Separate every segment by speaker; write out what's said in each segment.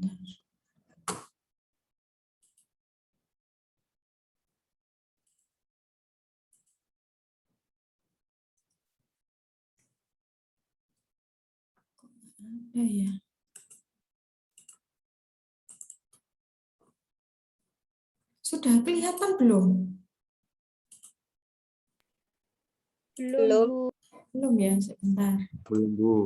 Speaker 1: sebentar. Ada ya. Sudah kelihatan belum?
Speaker 2: Belum.
Speaker 1: Belum ya, sebentar.
Speaker 3: Belum, Bu.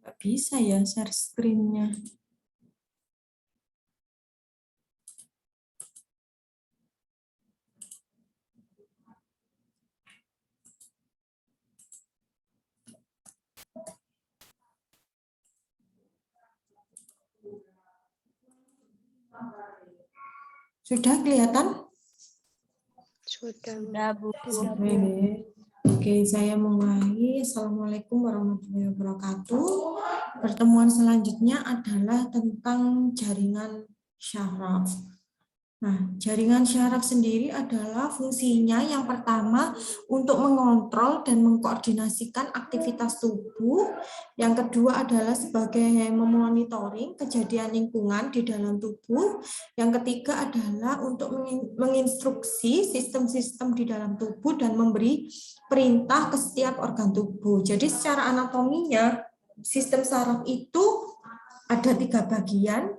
Speaker 1: Nggak bisa ya share screen-nya. Sudah kelihatan?
Speaker 2: Sudah, Bu.
Speaker 1: Oke, saya mulai. Assalamualaikum warahmatullahi wabarakatuh. Pertemuan selanjutnya adalah tentang jaringan syaraf. Nah, jaringan syaraf sendiri adalah fungsinya yang pertama untuk mengontrol dan mengkoordinasikan aktivitas tubuh. Yang kedua adalah sebagai memonitoring kejadian lingkungan di dalam tubuh. Yang ketiga adalah untuk menginstruksi sistem-sistem di dalam tubuh dan memberi perintah ke setiap organ tubuh. Jadi secara anatominya, sistem saraf itu ada 3 bagian.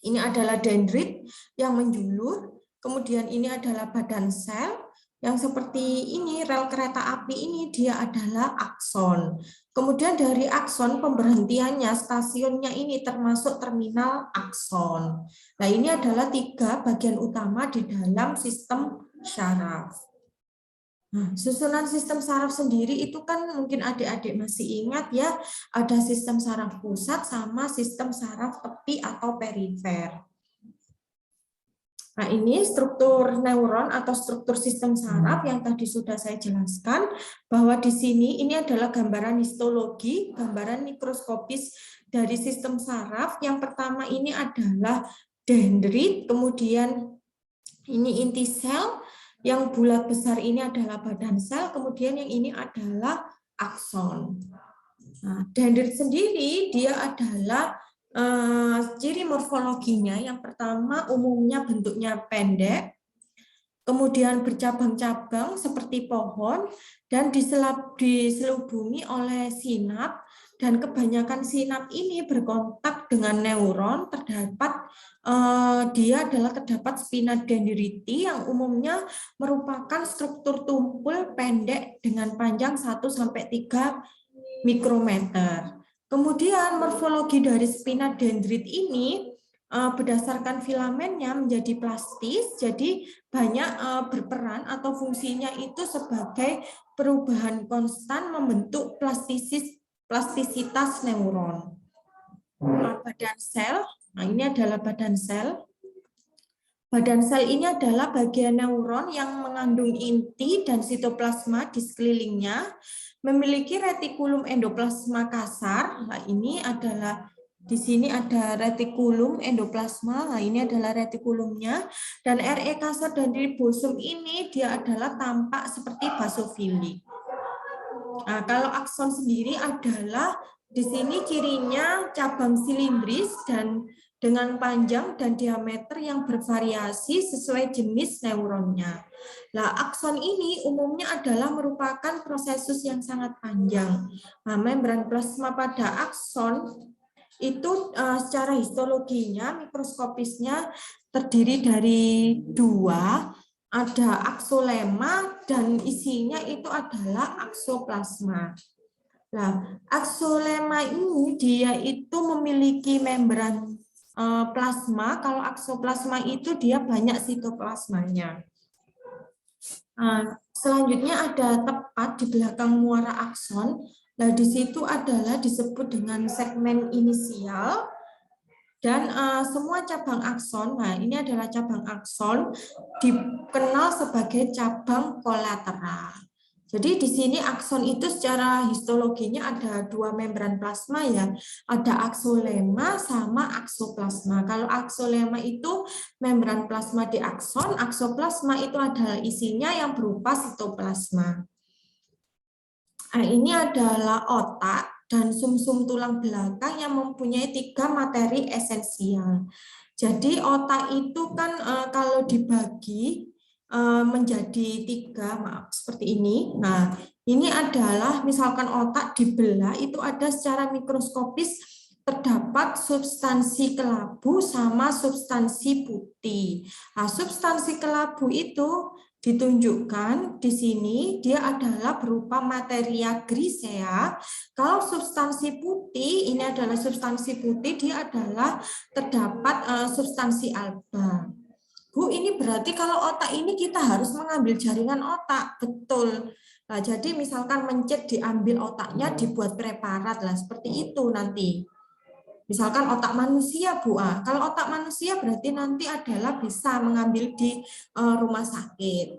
Speaker 1: Ini adalah dendrit yang menjulur, kemudian ini adalah badan sel, yang seperti ini, rel kereta api ini dia adalah akson. Kemudian dari akson pemberhentiannya, stasiunnya ini termasuk terminal akson. Nah ini adalah 3 bagian utama di dalam sistem syaraf. Nah, susunan sistem saraf sendiri itu kan mungkin adik-adik masih ingat ya, ada sistem saraf pusat sama sistem saraf tepi atau perifer. Nah, ini struktur neuron atau struktur sistem saraf yang tadi sudah saya jelaskan, bahwa di sini ini adalah gambaran histologi, gambaran mikroskopis dari sistem saraf. Yang pertama ini adalah dendrit, kemudian ini inti sel, yang bulat besar ini adalah badan sel, kemudian yang ini adalah akson. Nah, dendrit sendiri dia adalah ciri morfologinya. Yang pertama umumnya bentuknya pendek, kemudian bercabang-cabang seperti pohon, dan diselubungi oleh sinap, dan kebanyakan sinap ini berkontak dengan neuron. Terdapat spina dendriti yang umumnya merupakan struktur tumpul pendek dengan panjang 1-3 mikrometer. Kemudian morfologi dari spina dendrit ini berdasarkan filamennya menjadi plastis, jadi banyak berperan atau fungsinya itu sebagai perubahan konstan membentuk plastisitas neuron. Badan sel, nah ini adalah badan sel. Badan sel ini adalah bagian neuron yang mengandung inti dan sitoplasma di sekelilingnya, memiliki retikulum endoplasma kasar. Nah, ini adalah di sini ada retikulum endoplasma. Nah, ini adalah retikulumnya, dan RE kasar dan ribosum ini dia adalah tampak seperti basofili. Nah, kalau akson sendiri adalah di sini cirinya cabang silindris dan dengan panjang dan diameter yang bervariasi sesuai jenis neuronnya. Nah, akson ini umumnya adalah merupakan prosesus yang sangat panjang. Nah, membran plasma pada akson itu secara histologinya, mikroskopisnya terdiri dari 2, ada aksolema dan isinya itu adalah aksoplasma. Nah, aksolema ini dia itu memiliki membran plasma. Kalau aksoplasma itu dia banyak sitoplasmanya. Selanjutnya ada tepat di belakang muara akson. Nah, di situ adalah disebut dengan segmen inisial. Dan semua cabang akson, nah ini adalah cabang akson, dikenal sebagai cabang kolateral. Jadi di sini akson itu secara histologinya ada dua membran plasma ya, ada aksolema sama aksoplasma. Kalau aksolema itu membran plasma di akson, aksoplasma itu adalah isinya yang berupa sitoplasma. Nah, ini adalah otak dan sumsum tulang belakang yang mempunyai 3 materi esensial. Jadi otak itu kan kalau dibagi menjadi 3, maaf seperti ini. Nah, ini adalah misalkan otak dibelah itu ada secara mikroskopis terdapat substansi kelabu sama substansi putih. Nah, substansi kelabu itu ditunjukkan di sini dia adalah berupa materia grisea. Kalau substansi putih ini adalah substansi putih, dia adalah terdapat substansi alba. Bu, ini berarti kalau otak ini kita harus mengambil jaringan otak, betul. Nah, jadi misalkan mencet diambil otaknya dibuat preparat lah seperti itu nanti. Misalkan otak manusia, Bu. Kalau otak manusia berarti nanti adalah bisa mengambil di rumah sakit.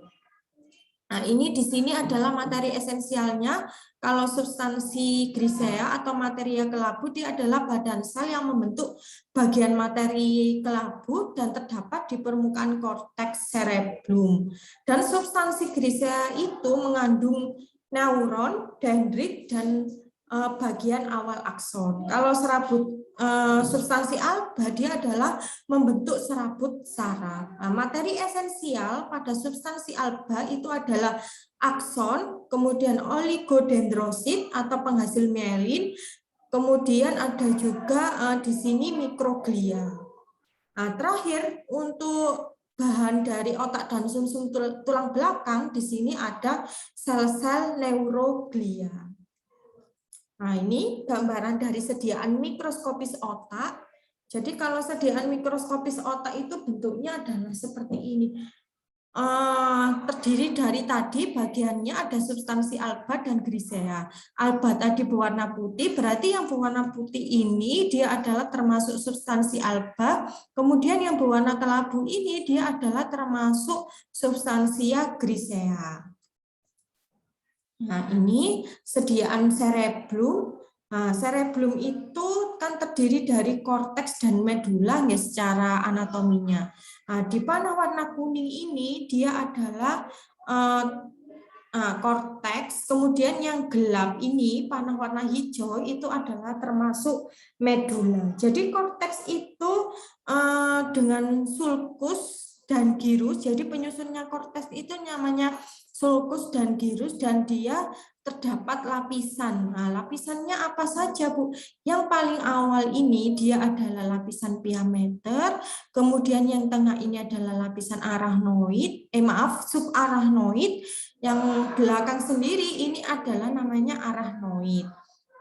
Speaker 1: Nah, ini di sini adalah materi esensialnya. Kalau substansi grisea atau materia kelabu, dia adalah badan sel yang membentuk bagian materi kelabu dan terdapat di permukaan korteks cerebellum. Dan substansi grisea itu mengandung neuron, dendrit, dan bagian awal akson. Kalau substansi alba dia adalah membentuk serabut saraf. Nah, materi esensial pada substansi alba itu adalah akson, kemudian oligodendrosit atau penghasil mielin, kemudian ada juga di sini mikroglia. Nah, terakhir untuk bahan dari otak dan sumsum tulang belakang di sini ada sel-sel neuroglia. Nah, ini gambaran dari sediaan mikroskopis otak. Jadi kalau sediaan mikroskopis otak itu bentuknya adalah seperti ini. Terdiri dari tadi bagiannya ada substansi alba dan grisea. Alba tadi berwarna putih, berarti yang berwarna putih ini dia adalah termasuk substansi alba. Kemudian yang berwarna kelabu ini dia adalah termasuk substansia grisea. Nah, ini sediaan cerebellum. Nah, cerebellum itu kan terdiri dari korteks dan medula ya secara anatominya. Nah, di panah warna kuning ini dia adalah korteks, kemudian yang gelap ini panah warna hijau itu adalah termasuk medula. Jadi korteks itu dengan sulcus dan gyrus, jadi penyusunnya korteks itu namanya sulcus dan gyrus dan dia terdapat lapisan. Nah, lapisannya apa saja, Bu? Yang paling awal ini dia adalah lapisan piameter, kemudian yang tengah ini adalah lapisan arachnoid, subarachnoid, yang belakang sendiri ini adalah namanya arachnoid.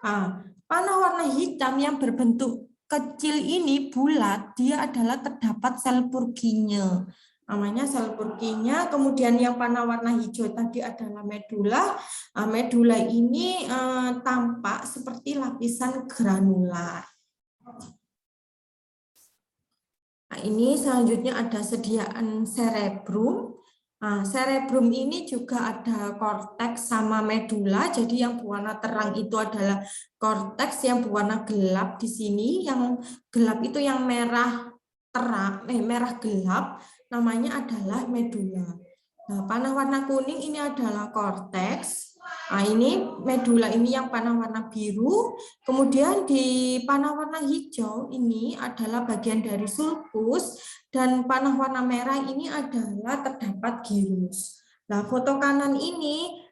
Speaker 1: Nah, panah warna hitam yang berbentuk kecil ini bulat, dia adalah terdapat sel Purkinje. Namanya sel Purkinje. Kemudian yang panah warna hijau tadi adalah medula. Medula ini tampak seperti lapisan granular. Nah, ini selanjutnya ada sediaan cerebrum. Nah, cerebrum ini juga ada korteks sama medula. Jadi yang berwarna terang itu adalah korteks, yang berwarna gelap di sini, yang gelap itu yang merah terang, merah gelap, namanya adalah medula. Nah, panah warna kuning ini adalah korteks. Nah, ini medula ini yang panah warna biru. Kemudian di panah warna hijau ini adalah bagian dari sulcus dan panah warna merah ini adalah terdapat gyrus. Nah, foto kanan ini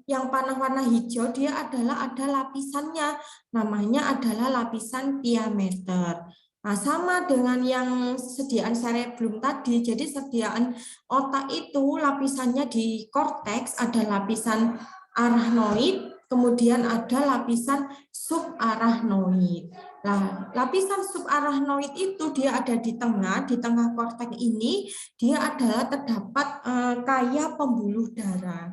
Speaker 1: yang panah warna hijau dia adalah ada lapisannya, namanya adalah lapisan piameter. Nah, sama dengan yang sediaan cerebellum tadi, jadi sediaan otak itu lapisannya di korteks ada lapisan arachnoid, kemudian ada lapisan subarachnoid. Nah, lapisan subarachnoid itu dia ada di tengah korteks ini, dia adalah terdapat kaya pembuluh darah.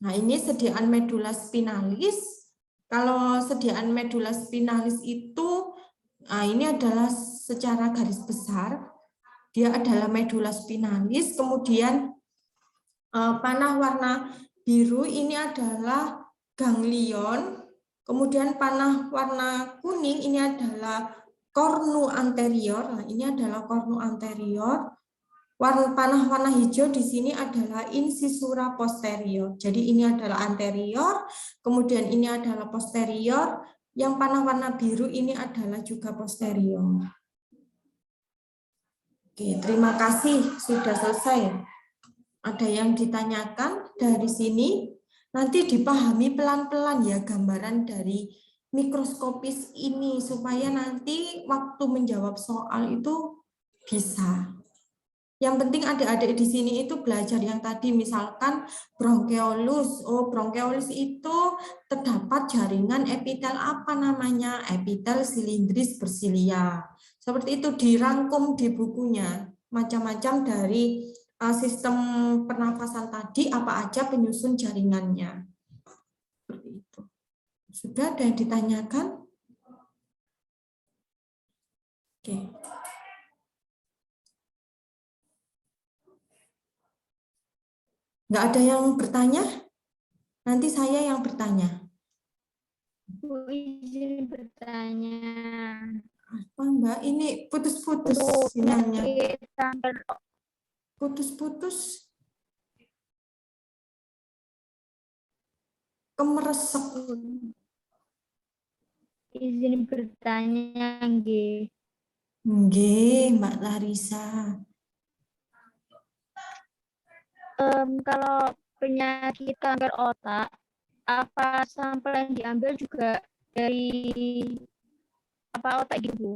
Speaker 1: Nah, ini sediaan medula spinalis. Kalau sediaan medula spinalis itu ini adalah secara garis besar, dia adalah medula spinalis, kemudian panah warna biru ini adalah ganglion, kemudian panah warna kuning ini adalah kornu anterior. Nah, ini adalah kornu anterior. Panah warna hijau di sini adalah incisura posterior. Jadi ini adalah anterior, kemudian ini adalah posterior. Yang panah warna biru ini adalah juga posterior. Oke, terima kasih sudah selesai. Ada yang ditanyakan dari sini? Nanti dipahami pelan-pelan ya gambaran dari mikroskopis ini supaya nanti waktu menjawab soal itu bisa. Yang penting adik-adik di sini itu belajar yang tadi, misalkan bronkeolus. Oh, bronkeolus itu terdapat jaringan epitel apa namanya? Epitel silindris bersilia. Seperti itu dirangkum di bukunya. Macam-macam dari sistem pernafasan tadi, apa aja penyusun jaringannya. Seperti itu. Sudah ada yang ditanyakan? Oke. Nggak ada yang bertanya? Nanti saya yang bertanya.
Speaker 2: Bu, izin bertanya.
Speaker 1: Apa Mbak? Ini putus-putus sinyalnya. Putus-putus. Kemeresek.
Speaker 2: Izin bertanya, Nggih.
Speaker 1: Nggih, Mbak Larissa.
Speaker 2: Kalau penyakit kanker otak, apa sampel yang diambil juga dari otak gitu, Bu?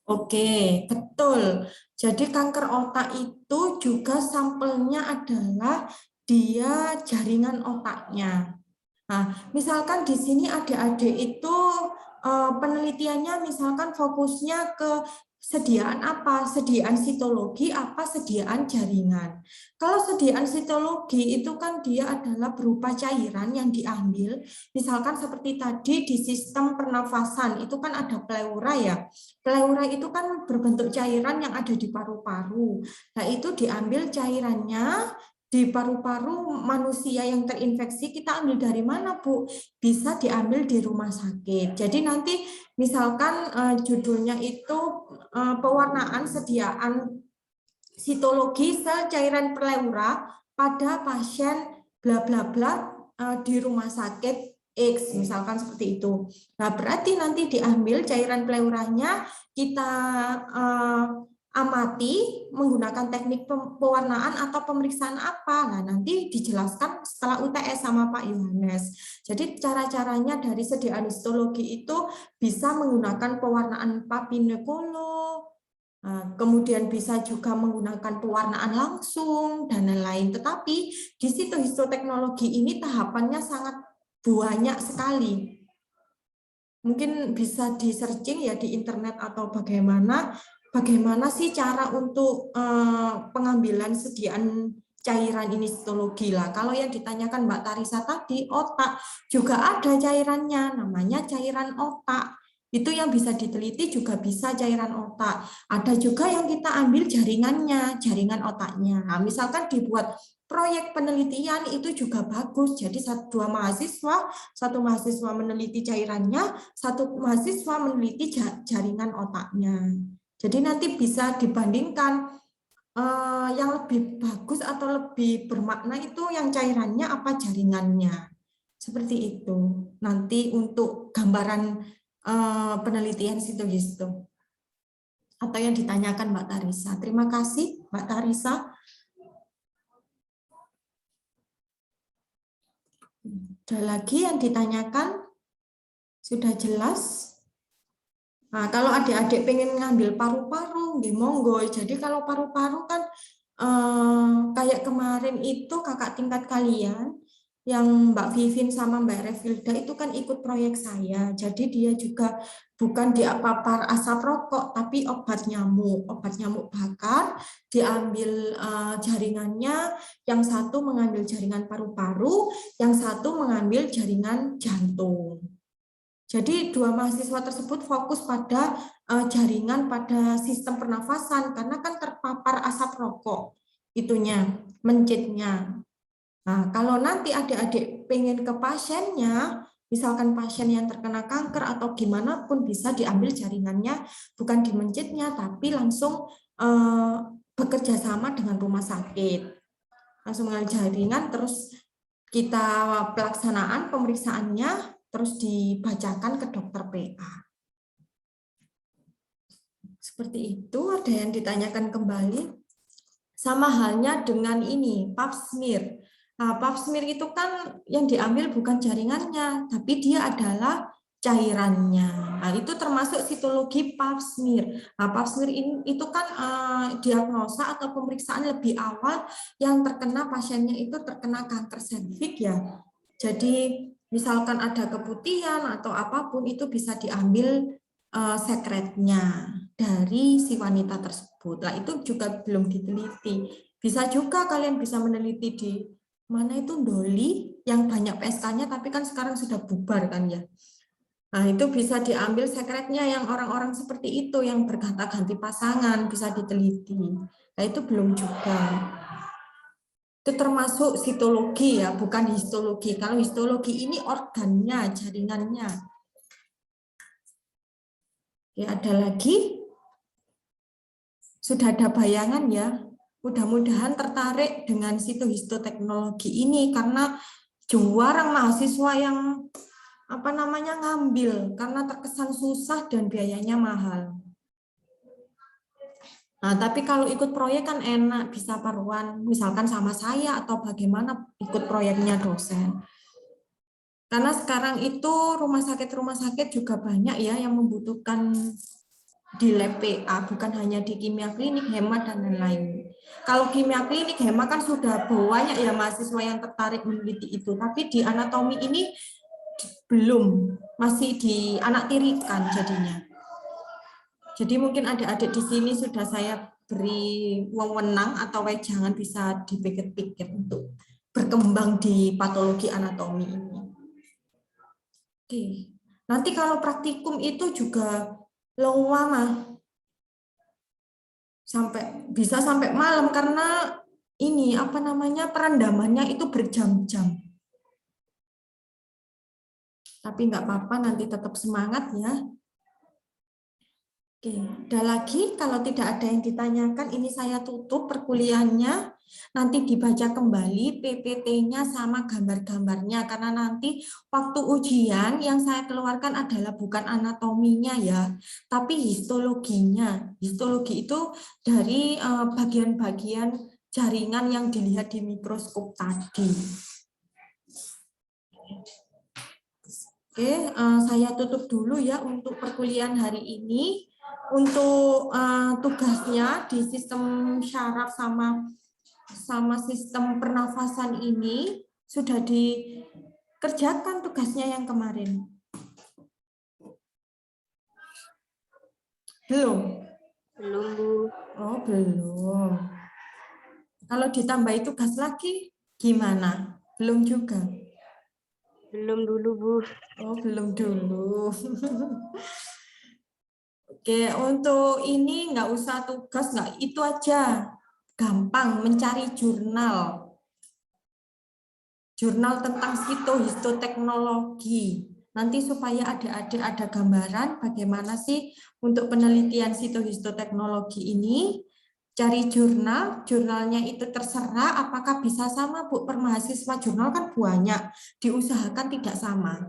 Speaker 1: Oke, betul. Jadi kanker otak itu juga sampelnya adalah dia jaringan otaknya. Nah, misalkan di sini adik-adik itu penelitiannya misalkan fokusnya ke sediaan apa? Sediaan sitologi apa sediaan jaringan. Kalau sediaan sitologi itu kan dia adalah berupa cairan yang diambil, misalkan seperti tadi di sistem pernafasan itu kan ada pleura ya. Pleura itu kan berbentuk cairan yang ada di paru-paru. Nah, itu diambil cairannya di paru-paru manusia yang terinfeksi, kita ambil dari mana, Bu? Bisa diambil di rumah sakit. Jadi nanti misalkan judulnya itu pewarnaan sediaan sitologi sel cairan pleura pada pasien bla bla bla di rumah sakit X, misalkan seperti itu. Nah, berarti nanti diambil cairan pleuranya, kita amati menggunakan teknik pewarnaan atau pemeriksaan apa. Nah, nanti dijelaskan setelah UTS sama Pak Yohanes. Jadi cara-caranya dari sediaan histologi itu bisa menggunakan pewarnaan papinekolo, kemudian bisa juga menggunakan pewarnaan langsung dan lain-lain. Tetapi di situ histoteknologi ini tahapannya sangat banyak sekali. Mungkin bisa di searching ya di internet atau bagaimana sih cara untuk pengambilan sediaan cairan ini histologi lah. Kalau yang ditanyakan Mbak Tarisa tadi, otak juga ada cairannya, namanya cairan otak. Itu yang bisa diteliti juga bisa cairan otak. Ada juga yang kita ambil jaringannya, jaringan otaknya. Nah, misalkan dibuat proyek penelitian itu juga bagus. Jadi satu mahasiswa meneliti cairannya, satu mahasiswa meneliti jaringan otaknya. Jadi nanti bisa dibandingkan yang lebih bagus atau lebih bermakna itu yang cairannya apa jaringannya. Seperti itu. Nanti untuk gambaran penelitian histo. Atau yang ditanyakan Mbak Tarisa. Terima kasih Mbak Tarisa. Ada lagi yang ditanyakan? Sudah jelas? Nah, kalau adik-adik pengen ngambil paru-paru, monggo. Jadi kalau paru-paru kan kayak kemarin itu kakak tingkat kalian, yang Mbak Vivin sama Mbak Revilda itu kan ikut proyek saya. Jadi dia juga bukan diapapar asap rokok, tapi obat nyamuk bakar, diambil jaringannya, yang satu mengambil jaringan paru-paru, yang satu mengambil jaringan jantung. Jadi dua mahasiswa tersebut fokus pada jaringan pada sistem pernafasan karena kan terpapar asap rokok itunya, mencitnya. Nah, kalau nanti adik-adik pengen ke pasiennya, misalkan pasien yang terkena kanker atau gimana pun bisa diambil jaringannya, bukan di masjidnya, tapi langsung bekerja sama dengan rumah sakit. Langsung mengambil jaringan, terus kita pelaksanaan pemeriksaannya, terus dibacakan ke dokter PA. Seperti itu, ada yang ditanyakan kembali. Sama halnya dengan ini, pap smear. Nah, pap smear itu kan yang diambil bukan jaringannya, tapi dia adalah cairannya. Nah, itu termasuk sitologi pap smear. Nah, pap smear ini itu kan diagnosa atau pemeriksaan lebih awal yang terkena pasiennya itu terkena kanker serviks ya. Jadi misalkan ada keputihan atau apapun itu bisa diambil sekretnya dari si wanita tersebut. Nah, itu juga belum diteliti. Bisa juga kalian bisa meneliti di mana itu Doli yang banyak PSK-nya tapi kan sekarang sudah bubar kan ya. Nah, itu bisa diambil sekretnya yang orang-orang seperti itu yang bergonta-ganti pasangan bisa diteliti. Nah, itu belum juga. Itu termasuk sitologi ya, bukan histologi. Kalau histologi ini organnya, jaringannya. Ya, ada lagi? Sudah ada bayangan ya? Mudah-mudahan tertarik dengan sitohistoteknologi ini karena jarang mahasiswa yang ngambil karena terkesan susah dan biayanya mahal. Nah, tapi kalau ikut proyek kan enak, bisa paruan, misalkan sama saya atau bagaimana ikut proyeknya dosen. Karena sekarang itu rumah sakit juga banyak ya yang membutuhkan di lab PA, bukan hanya di kimia klinik, hema, dan lain-lain. Kalau kimia klinik, hema kan sudah banyak ya mahasiswa yang tertarik meneliti itu, tapi di anatomi ini belum, masih dianaktirikan jadinya. Jadi mungkin adik-adik di sini sudah saya beri wewenang atau wejangan bisa dipikir-pikir untuk berkembang di patologi anatomi ini. Oke. Nanti kalau praktikum itu juga lama, bisa sampai malam karena ini perendamannya itu berjam-jam. Tapi nggak apa-apa, nanti tetap semangat ya. Oke, ada lagi kalau tidak ada yang ditanyakan, ini saya tutup perkuliahannya. Nanti dibaca kembali PPT-nya sama gambar-gambarnya karena nanti waktu ujian yang saya keluarkan adalah bukan anatominya ya, tapi histologinya. Histologi itu dari bagian-bagian jaringan yang dilihat di mikroskop tadi. Oke, saya tutup dulu ya untuk perkuliahan hari ini. Untuk tugasnya di sistem syaraf sama sistem pernafasan ini sudah dikerjakan tugasnya yang kemarin. Belum?
Speaker 3: Belum, Bu.
Speaker 1: Oh, belum. Kalau ditambahi tugas lagi gimana? Belum juga?
Speaker 3: Belum dulu, Bu.
Speaker 1: Oh, belum dulu. Oke, untuk ini nggak usah tugas, nggak itu aja. Gampang mencari jurnal. Jurnal tentang sitohistoteknologi. Nanti supaya adik-adik ada gambaran bagaimana sih untuk penelitian sitohistoteknologi ini. Cari jurnal, jurnalnya itu terserah apakah bisa sama Bu per mahasiswa, jurnal kan banyak, diusahakan tidak sama.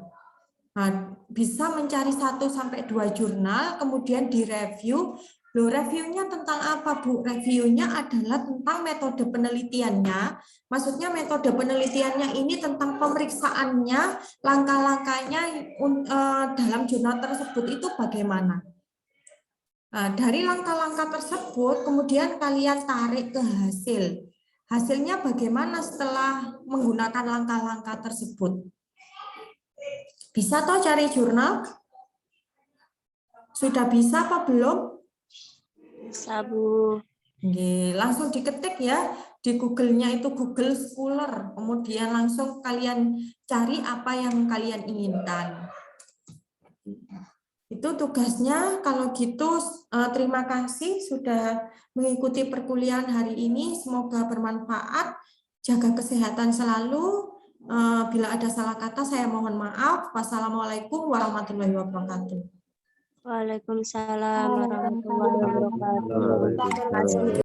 Speaker 1: Nah, bisa mencari 1 sampai 2 jurnal, kemudian direview. Loh, reviewnya tentang apa, Bu? Reviewnya adalah tentang metode penelitiannya. Maksudnya metode penelitiannya ini tentang pemeriksaannya, langkah-langkahnya dalam jurnal tersebut itu bagaimana. Nah, dari langkah-langkah tersebut, kemudian kalian tarik ke hasil. Hasilnya bagaimana setelah menggunakan langkah-langkah tersebut. Bisa toh cari jurnal? Sudah bisa apa belum?
Speaker 3: Bisa, Bu.
Speaker 1: Oke, langsung diketik ya. Di Google-nya itu Google Scholar. Kemudian langsung kalian cari apa yang kalian inginkan. Itu tugasnya. Kalau gitu terima kasih sudah mengikuti perkuliahan hari ini. Semoga bermanfaat. Jaga kesehatan selalu. Bila ada salah kata saya mohon maaf. Wassalamualaikum warahmatullahi wabarakatuh.
Speaker 3: Waalaikumsalam warahmatullahi wabarakatuh. Terima kasih.